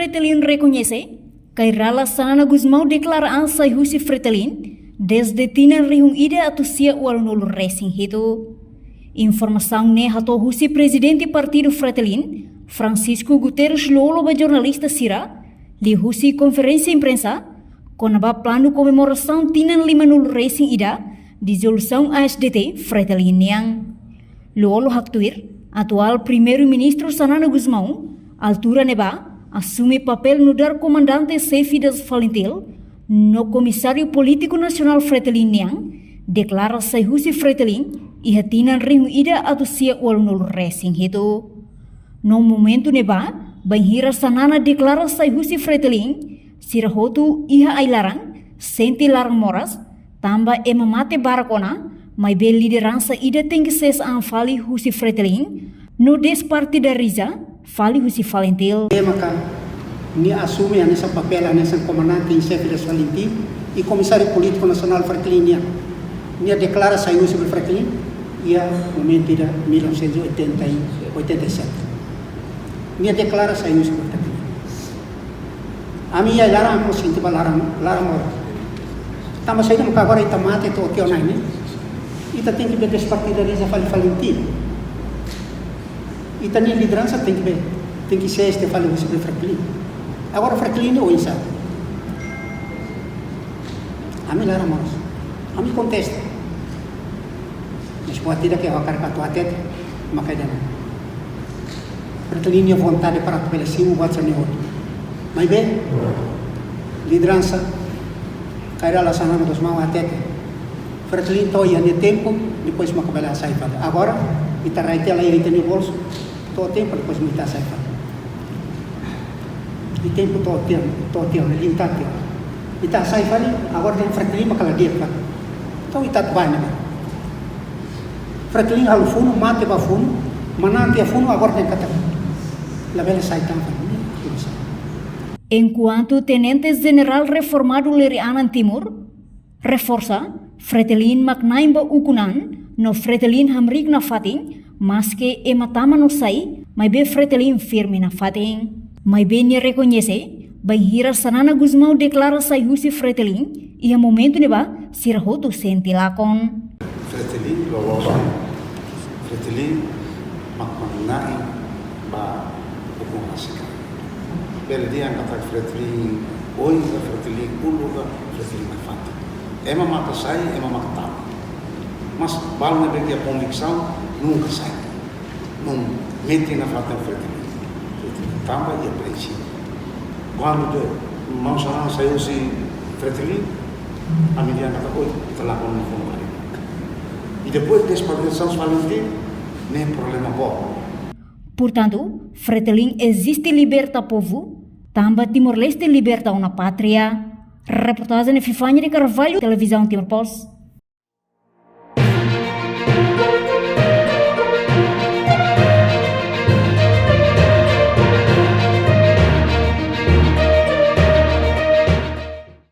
Fretilin reconhece que Rala Sana Guzmão declara ansa Husi Fretilin desde tinan rihung ida atusia ualunulu racing hito. Informação ne hato Husi presidente partido Fretilin, Francisco Guterres lolo ba jornalista Sira, li Husi conferência imprensa, konaba plano comemoração tinan 5 racing ida, dissolução ASDT Fretilin niang. Lolo haktuir, atual primeiro-ministro Sanana Guzmão, altura neba, assume papel no dar comandante chefe das Falentil, no Comissário Político Nacional Fretilin niang, declara Husi Fretilin e hatinan ring ida atusia ualunul racing hito. No momento neba, banhira Sanana declara Husi Fretilin, sirahotu iha ailarang, senti larang moras, tamba emamate barakona, mai be liderança ida tem que ses anfali Husi Fretilin, no despartidariza, fali Husi Falentil. Maka ni assume nessa papel nessa comandante em chefe das Falentil e comissário político nacional Fretilin ni declara Husi Fretilin e a momento de 1987 ni declara Husi Fretilin. A minha larang mo sinti ba larang mo. Tama sa ito makagora itamate to okyo na ini. Ita tem que ver despartidariza Falentil. Ita ni liderança tem que ser este falo sobre Fretilin. Agora Fretilin é o insa. A mim lá mas a mim contesta. Mas pode ter que a carga tua tete, macadana. Fretilin é vontade para pela cima o WhatsApp outro. Mas bem, liderança cairá lá Sanana dos mãos tete. Fretilin to ia de tempo depois macabela sai pada. Agora ita raite lá ia no bolso. Todo tempo depois me está saindo. E tempo todo tempo, limitado. E está saindo, agora tem Fretilin makala dia pa. Então está bem, né? Fretilin halu funo, mate ba funo, manante a funo agora tem kata. La bela sai tampa. Enquanto Tenente General reformado Lerianan Timur reforça Fretilin maknaimba ukunan no Fretilin hamrig na fating, mas que ematama no sai, mas be Fretilin firme na fating. Mas bem ni reconhece, banhira Sanana Guzmão declara Husi Fretilin e a momento neba sirahotu senti lakon. Fretilin lolosa, Fretilin makmanai ba ukumasikan. Perdi ang kata Fretilin, oi ka Fretilin, ulo ka Fretilin na fating. Ema mata sai, ema makatama. Mas bala na bem a convicção nunca sai. Não mete na fatem Fretilin. Fretilin tamba e aprecia. Quando mãos Sanana Husi Fretilin, a mediana kata oi telah no fundo. E depois despartição Falentil, nem problema bom. Portanto, Fretilin existe liberta povo, tamba Timor-Leste liberta uma pátria. Reportagem de Fifanya de Carvalho, Televisão Timor Post.